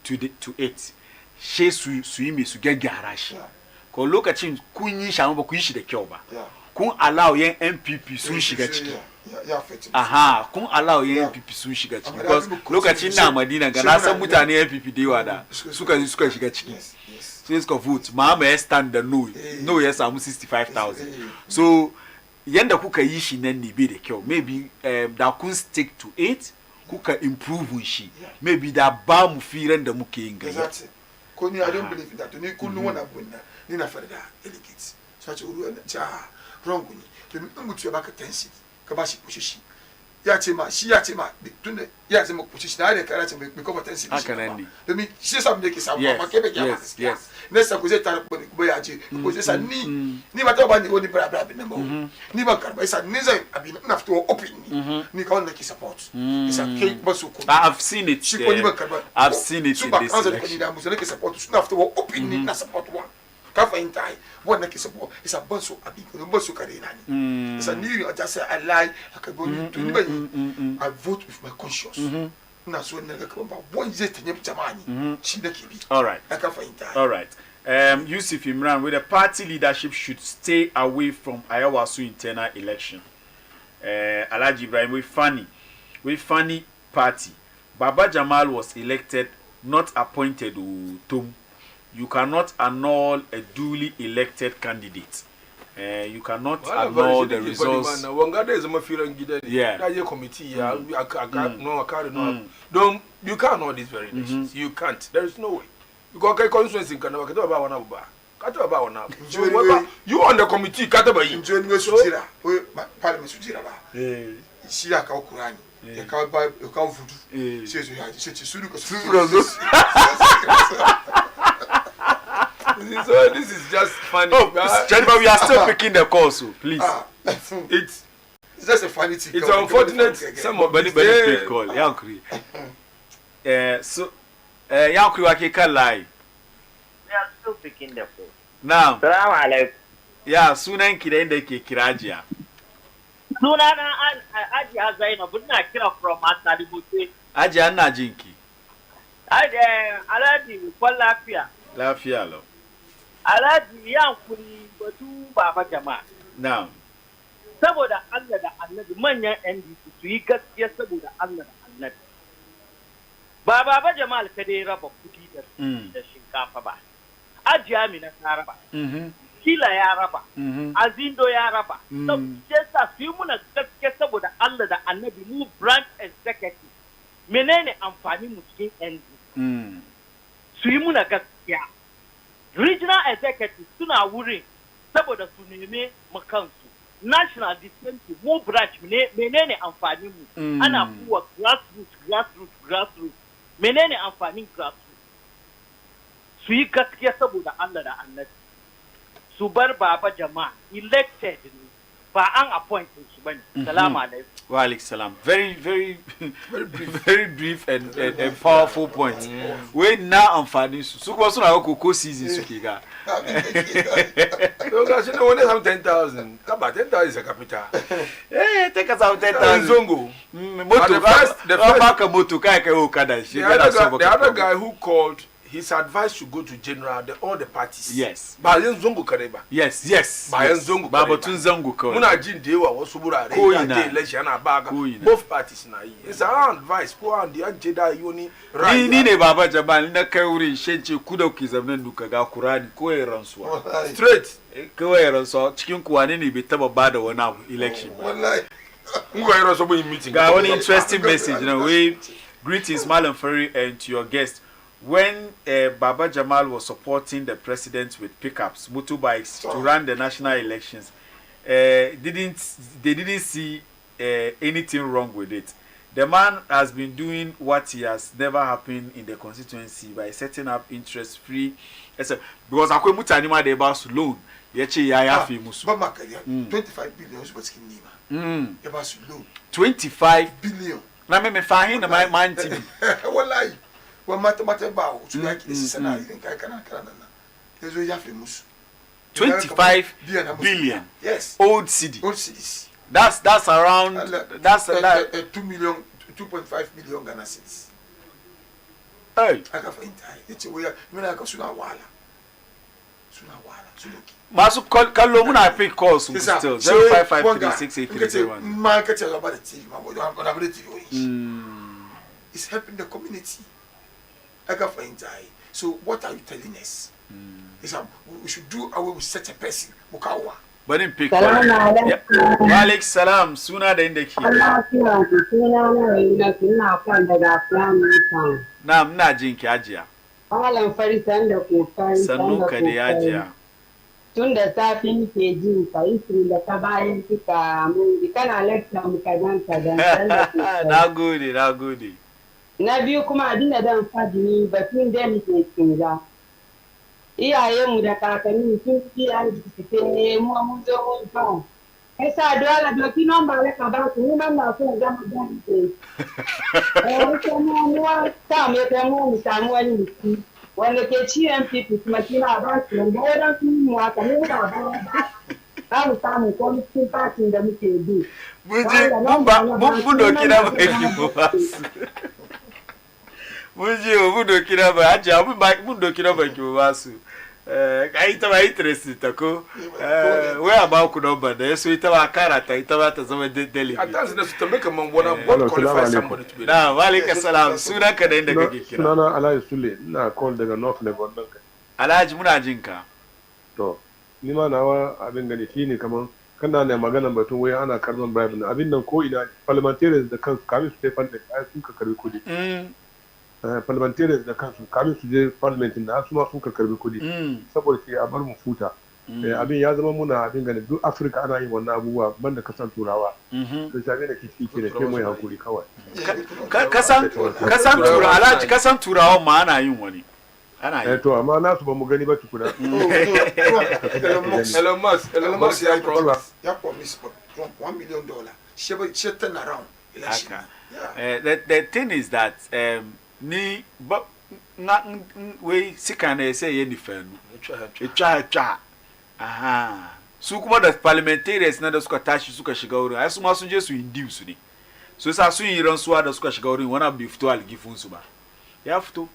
to it. She swim to get garage. Cause look at him, Kunyi Shamba Kuishi the Kyoba. Kun allow young MPP soon shigachi. Aha, kun allow young MPP soon shigachi. Because look at him now, Madina, Ganasa Mutani MPP Diwada, Suka shigachi. So it's called vote. Mama stand the no, yes, I'm 65,000. So Yenda Kuka Yishi Nendi be the kill. Maybe that could stick to it, Kuka improve she. Maybe that Bam fearing the Muking. That's it. Koni, I don't believe in that. You couldn't want to win that. Nina Ferda, delegates. Such a wrong. The Mutu back attention. Kabashi Pushishi. Yatima, she Yatima, Yatima position. I can't become attention. I can end. Let me see some naked. Yes. Next, I was a Boyaji, because it's a knee. Never talk about the only brother. Never can buy some Nizam. I've been enough to open Nikon Naki support. It's a cake Basuku. I've seen it. I've seen it. Super Muslim support to enough to open support one. Kafa in time, one Naki support is a bunso, a big Bosu Karina. It's a new, I just say I lie, I can go to anybody. I vote with my conscience. All right. All right. Yusuf Imran, with the party leadership should stay away from Ayawasu internal election. Alhaji Ibrahim, with funny party. Baba Jamal was elected, not appointed. Tom, you cannot annul a duly elected candidate. You cannot annul the results. Yeah. You can't know these very elections. You can't. There is no way. Because constituency can never get about one hour. You on the committee, Katabai. Parliament Sujira. Siaka Kurani. You can't buy, you can't voodoo. Says you had such a So this is just funny. Oh, Jennifer, we are still picking the call, so please. It's just a funny thing. It's unfortunate. Somebody pick call. Yankri. So, Yankri, I can lie. We are still picking the call. Now, Salaam alaikum. Yeah, Sunan Kirende Kirajia. Sunana Aji Zainab, but not kira from Asali Mutu. Aji Anna Jinki. Alhaji Kwalafia. Lafia lo. Alhaji Yankuri batu Baba Jamal. Now. Saboda Allah da Annabi manyan NDC su yi gaskiya saboda Allah da Annabi. Ba Baba Jamal kadai raba kudi da shinkafa ba. Aji Amina ta raba. Kila ya raba. Azindo ya raba. Saboda su yi muna gaskiya saboda Allah da Annabi mu branch executive. Menene amfani mu cikin NDC? Su yi muna gaskiya. Regional executive suna wurin saboda su neme makansu. National dispensary mu branch menene amfanin mu? Ana kuwa grassroots. Menene amfanin grassroots? Su yi gaskiya saboda Allah da Annabi. Su bar Baba Jama'a elected ne ba an appointed su bane. Salamu alaikum. Wa alaikum salam. Very brief and powerful point. We now amfani su kuma suna ko season suke ga. No guys, you know when they have 10,000. About 10,000 is a capital. Take us out 10,000. Zongo. The first motor kai Okada. The other guy who called his advice should go to general all the parties. Yes. Ba yan zongo kareba. Yes. Ba yan zongo Ba kareba. batun zango kawai. Muna jin da yawa wasu burare Koyi na. da election na baga. Koyi na. Both parties na yi. It's our advice ko an da je da yoni right. Ni ne baba Jamal na kai wurin shence ku da ku zamanin duka ga Qur'ani ko ya rantsuwa. Straight. Ko ya rantsuwa cikin ku wane ne bai taba bada wani abu election ba. Wallahi. Ngo yero so in meeting. Got one interesting message, you know. We greetings, Malam Ferry, and to your guest. When Baba Jamal was supporting the president with pickups, motorbikes to run the national elections, they didn't see anything wrong with it. The man has been doing what he has never happened in the constituency by setting up interest-free. Because akwe mutanima de basu loan, yeche ya fi musu. Baba Kalia, 25 billion was kin nima. Ya basu loan. 25 billion. Na me fahin na my man TV. Wallahi. Wa mata ba o su yaki da sana idan kai kana na. Yazo ya fi musu. 25 billion. Yes. Old city. Old cities. That's around that's 2 million 2.5 million Ghana cedis. Hey. Aka fa intai. Yace waya mina ka suna wala. Suluki. Masu kallo muna pick calls still 05536831. Man ka tell about the TV, man. About the TV. It's helping the community. Aka fa intai. So what are you telling us? We should do away with such a person. Mukawa. Barin pick call. Waalaikum salam. Suna da inda ke. Na muna jin ki ajiya. Malam Farisan da kokari. Sannu ka da ajiya. Tun da safe nake jin ka isri da ta bayan kika mun kana lecture mu kadan. Nagode. Na biyu kuma abin da dan fadi batun da nake kinga. Iyayenmu da kakanni sun fi arziki ne mu mun zo mun fa. Esa dole doki number ka ba ku ni nan na so ga mu dan ke. Kuma mu ta me ta mu samu wani miki. Wanda ke CMPP kuma kina ba su da wadan su mu aka ne ba ba. Mu samu ko cikin party da muke bi. Mun doki na ba ki ba. Mun doki na ba ajiya mun doki na ba ki ba su. Ita ba interest ta ko waya ba ku number da yaso ita ba karata ita ba ta zama delegate. At times they to make a man what qualify somebody to be. Na walaikum salam sunan ka da inda kake kira. Sunana Alhaji Sule ina call daga North Lebanon ɗinka. Alhaji muna jin ka. To ni ma nawa abin gani shine kaman kana da magana batun wai ana karban bribe na abin nan ko ina parliamentarians da kansu kamin su stay funded ai sun ka karbi kudi. Parliamentarians da kansu kamin su je parliament da su ma sun ka karbi kudi. Saboda ke a bar mu futa. Abin ya zama muna abin gani duk Africa ana yin wannan abubuwa banda kasan turawa. To shabe da kici ke da ke mu hakuri kawai. Kasan turawa Alhaji kasan turawa ma ana yin wani. Ana yi. To amma nasu ba mu gani ba tukuna. Elon Musk ya promise Trump $1 million. She turn around election. The thing is that ni but we sika na say ye defend etwa aha su kuma da parliamentarians na da suka tashi suka shiga wurin ai su ma sun je su induce ne so sa sun yi rantsuwa da suka shiga wurin wani abu fito algifun su ba ya fito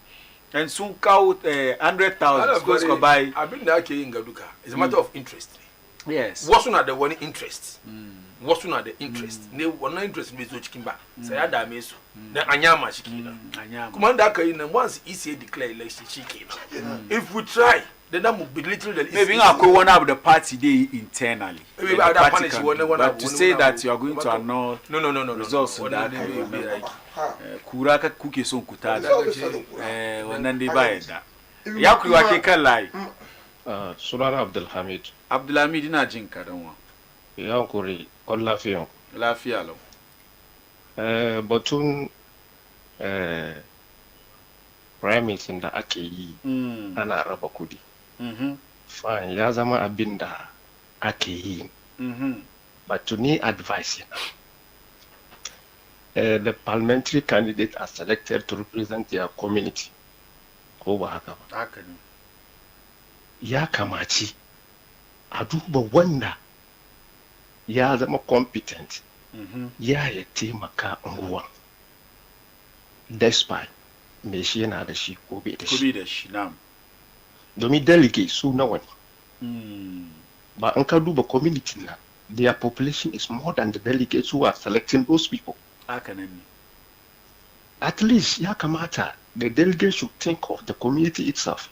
and sun kawo 100,000 suka buy abin da ake yin ga duka is a matter of interest. Yes. Wasu na da wani interest. Wasu na da interest. Ne wannan interest bai zo cikin ba. Sai ya dame su. Dan anyama shi kenan. Kuma da aka yi nan once ECA declare election shi kenan. If we try then that would belittle the maybe akwai one of the party dey internally. Maybe that party can do, but to say that you are going to annul no results in that kura ka kuke son kuta da wannan dai ba yadda. Ya kuwa ke kan layi. Sunana Abdulhamid ina jin ka dan wa. Ya kuri lafiya. Lafiya lau. Batun prime da ake yi ana raba kudi. Fine, ya zama abin da ake yi. But to need advice, the parliamentary candidates are selected to represent their community. Ko ba haka ba. Haka ne. Ya kamaci a duba wanda ya zama competent ya taimaka unguwa despite me shi yana da shi ko bai da Ko shi bai da shi, na'am. domin delegate su nawa ne Mm. ba an ka duba community na their population is more than the delegates who are selecting those people. Haka nan ne. At least ya kamata the delegates should think of the community itself.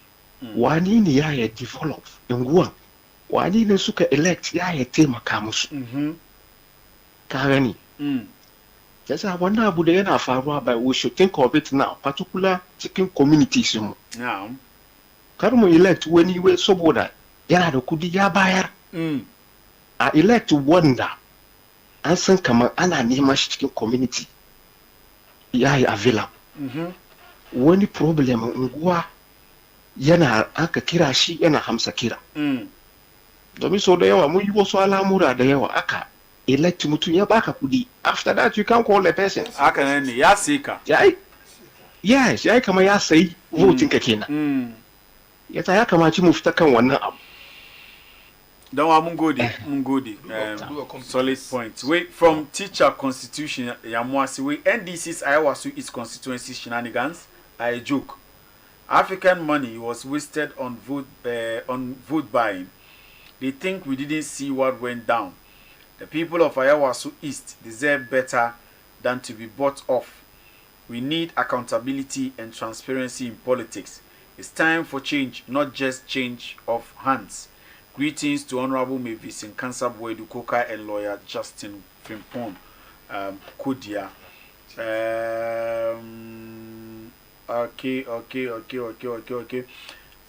Wani ne ya yi develop unguwan, wani ne suka elect ya yi taimaka musu. Ka gani? Yasa wannan abu da yana faruwa ba, we should think of it now, particular cikin communities mu. Na'am. Kar mu elect wani wai saboda yana da kudi ya bayar. A elect wanda an san kamar ana neman shi cikin community ya yi available. Wani problem unguwa yana aka kira shi yana hamsa kira. Domin sau da yawa mun yi wasu al'amura da yawa aka elect mutum ya baka kudi. After that you can call the person. Haka nan ne ya seka. Yes, ya yi kama ya sayi votin ka kenan. Yasa ya kamaci mu fita kan wannan abu. Don wa mun gode. Solid point. Wait, from teacher constitution Yamwasi, we NDC's Ayawasu is constituency shenanigans. I joke. African money was wasted on vote buying. They think we didn't see what went down. The people of Ayawasu East deserve better than to be bought off. We need accountability and transparency in politics. It's time for change, not just change of hands. Greetings to Honorable Mavis in Cancer Boy Dukoka and lawyer Justin Frimpon Kodia. Okay.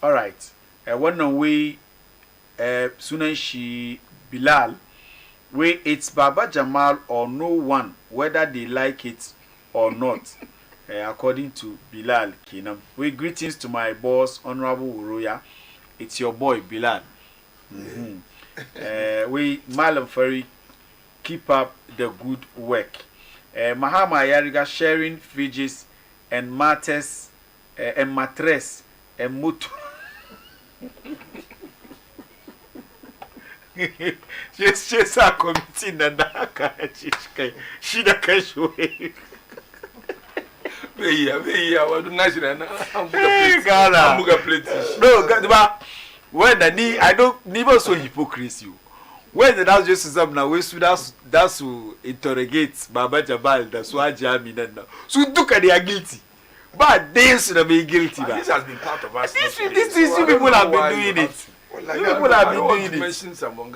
All right. One way, soon she Bilal, where it's Baba Jamal or no one, whether they like it or not. According to Bilal Kinam. We greetings to my boss, Honorable Uroya. It's your boy Bilal. We Malam Ferry, keep up the good work. Mahama Yariga sharing fridges and matters and mattress and motor. She's a committee Nandaka. She the cash way. No, when I don't never so hypocrisy. When the that's just some now we should that's to interrogate Baba Jabal, that's why Jami now. So look at they are guilty. But they should be guilty. This has been part of us. These people have been doing it. People have been doing it. Mention someone.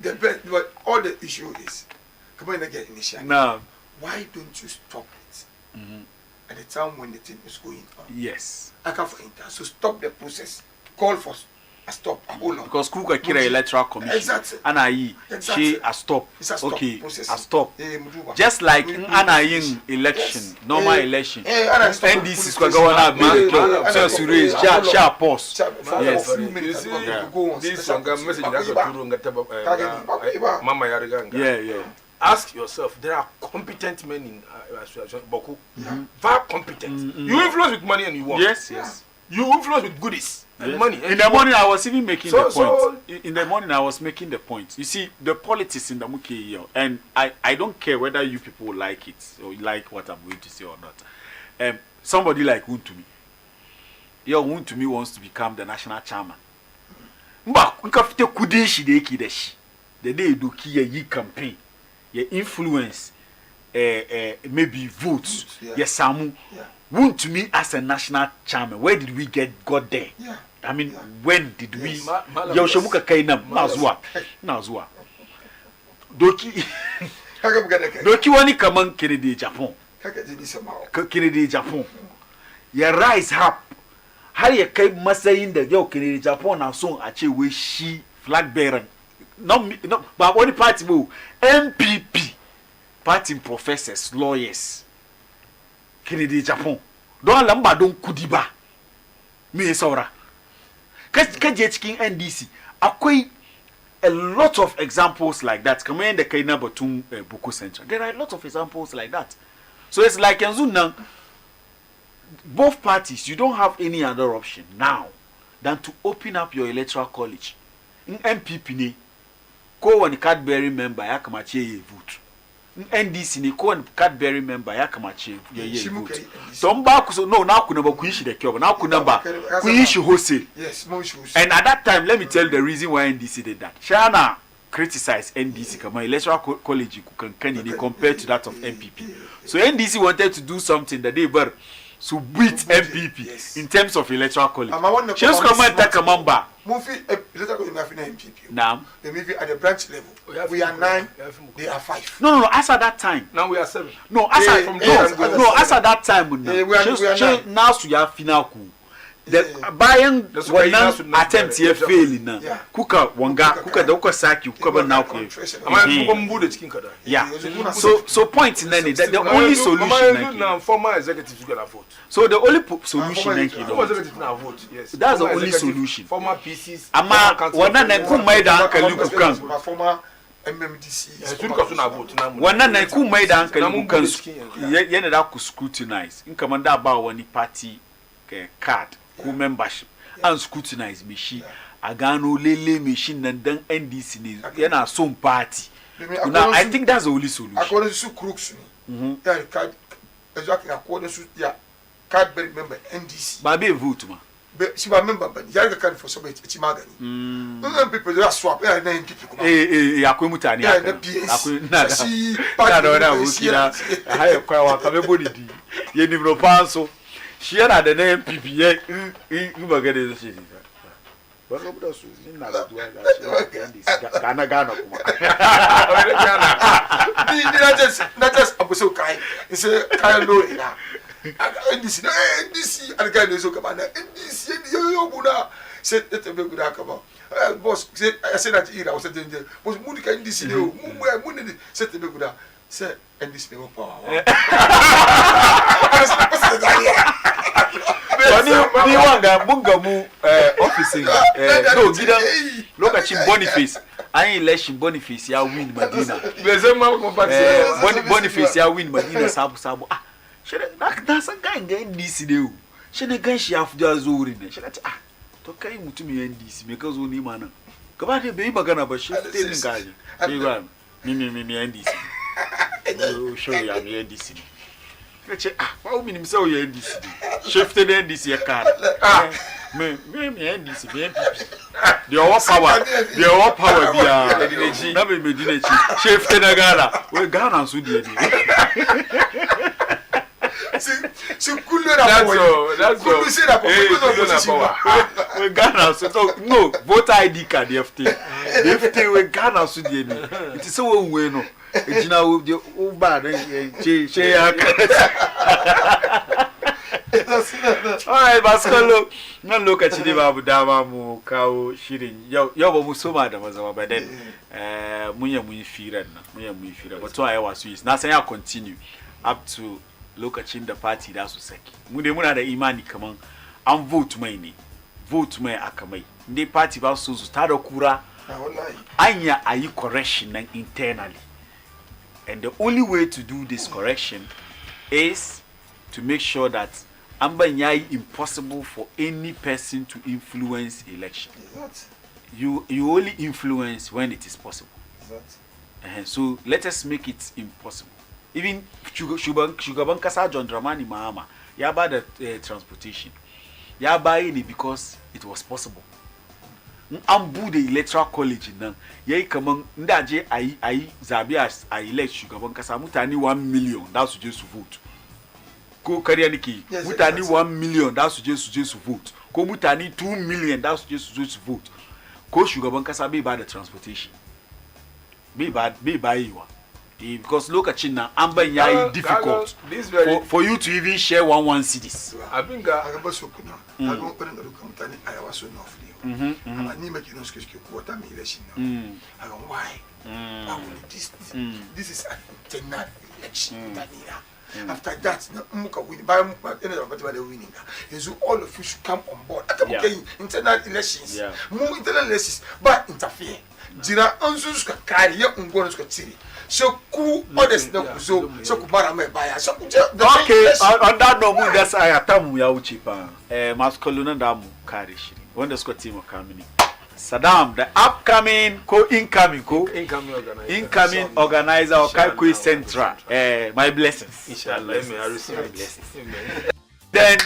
But all the issue is, come on again, initially. Now, why don't you stop it at the time when the thing is going on? yes. I can't find that. So stop the process. Call for a stop. Hold on. Because Kuka Kira Electoral Commission. Exactly. Anai, Exactly. she a stop. It's a stop Okay, process. a stop. Muduba. Just like in Anayin election, Yes. normal election. NDC NDC is going to go so raise, share pause. Yes. This message Mama Yariganga. Yeah. Ask yourself, there are competent men in Boku. Very competent. You influence with money and you want. Yes. You influence with goodies and money. In the morning, I was even making the So- point. In the morning, I was making the point. You see, the politics in the Muke here, and I don't care whether you people like it or like what I'm going to say or not. Somebody like Wuntumi. Your Wuntumi wants to become the national chairman. Mba, nkafite kudeshi de kideshi. The day do kiye yi campaign. Your influence, maybe votes, yes, Samu. Yeah. Won't me as a national chairman. Where did we got there? Yeah. I mean, when did we? Yes. Yoshamuka Kaina Nazwa. Doki wani kaman Kennedy Japan. Kennedy Japan. Ya rise up. Har ya kai matsayin da yau Kennedy Japan na son a ce wai shi flag bearer. No, ba wani party bo MPP. Party professors, lawyers. Kennedy Japan. Don lamba don kudi ba. Me saura. Kaje cikin NDC akwai a lot of examples like that. Kamar yadda kai na batun Boko Central. There are a lot of examples like that. So it's like yanzu nan both parties, you don't have any other option now than to open up your electoral college. In MPP ne kowane card bearing member ya kamace ya vote. NDC ni ko Cadbury member ya kama che ye vote NDC. so mba ku so no na ku number ku yi shi da kyau na ku number ku yi shi wholesale. Yes, more issues. And at that time, let me tell you the reason why NDC did that. Shana criticized NDC kama electoral college kukankani compared to that of MPP. So NDC wanted to do something that they were to beat MPP yes. in terms of electoral college. She was come and take a member. Movie electoral college MPP. Now, the movie at the branch level. We are 9, they are 5. no, as at that time. Now we are 7. No, as at as at that time. We are 9. Now we are final coup. The buying one attempt here failing na kuka wanga kuka da kuka saki kuka ban na ku yeah so point in any that the only solution now former executives get a vote so the only solution then executive now vote yes that's the only solution former PCs ama wana na ku mai da hankali ku kan former MMDC wana na ku mai da hankali ku kan yana da ku scrutinize in kaman da ba wani party card ko membership and scrutinize me shi a gano lele machine nan dan NDC ne yana son party now I think that's the only solution according to crooks yeah card exactly according to yeah Cadbury member NDC ba be vote ma she ba member ba ya ga kan for so be ci magani people they swap yeah na MPP kuma akwai mutane akwai na da wani abokina haya kwawa kame body di ye ni bro panso shi yana da na MPP ya in magana da shi ba ga da su ina da duwa da shi gana kuma ni na just abu so kai sai kai lo ina NDC an ga ne so ka ba na NDC yo buna sai ta be guda ka ba boss sai na ji ira wasa denje boss mu ni ka NDC ne mu ne sai ta be guda sai NDC ne ba ni wanga bunga mu officing no gidan lokacin Boniface an yi election Boniface ya win Madina Boniface ya win Madina sabu shi na san ga NDC ne o shi ne ganshi ya fuja zo wurin ne shi ce to kai mutumin NDC me ka zo ni ma nan gaba da bai magana ba shi te min gaji sai ba mi NDC show ya mi NDC kace ba u minim sai ya NDC shift the NDC ya kara me NDC me MPP the our power dia na be Medina chi shift na Ghana we Ghana so dia ni si kullu na kullu si na power we Ghana so no voter ID card FT we Ghana so dia ni it is so we no ejina o ba che ya alright baskalo nan lokaci ne babu dama mu kawo shirin yau ba mu soma da mazama ba dan mun yi firan wato ayi wasu yi na san ya continue up to lokacin da party da su saki mu dai muna da imani kaman an vote mai aka mai indai party ba su ta da kura anya ayi correction nan internally and the only way to do this correction is to make sure that amban yayi impossible for any person to influence election. You only influence when it is possible. So let us make it impossible. Even shugaban kasa John Dramani Mahama ya ba da transportation ya bayi ne because it was possible. An bude electoral college nan yayi kaman inda je ayi zabi a elect shugaban kasa mutane 1 million da su je su vote ko kariya nake mutane 1 million da su je su vote ko mutane 2 million da su je su vote ko shugaban kasa bai ba da transportation bai bayiwa because lokacin nan an ban yayi difficult for you to even share one cities abinga agaba sokuna agon kwarin da rukan mutane ayawa so no free ama ni make no skills ko water me election agon why this is a general election after that muka win by the winning so all of you should come on board okay internal elections internal elections but interfere jira ansu suka kariye ungon suka cire so ku others na kuzo so ku bara mai baya so ku okay on that no mu da sai atamu ya wuce fa maskolo nan da mu kare shi wanda suka taimaka mini Saddam, the upcoming incoming organizer of Kaikui Central. My blessings. Inshallah, I receive my blessings. Then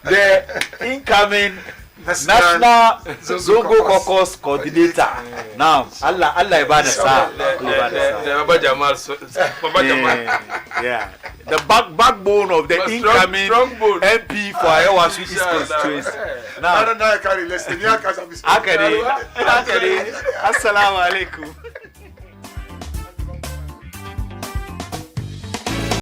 the incoming National Zongo Caucus Coordinator. Now, Allah Ibada Sir. The Baba Jamal. Yeah. The backbone of the incoming MP for Iowa East constituency. Now, I don't know. I can't listen. Akari. Assalamu alaikum.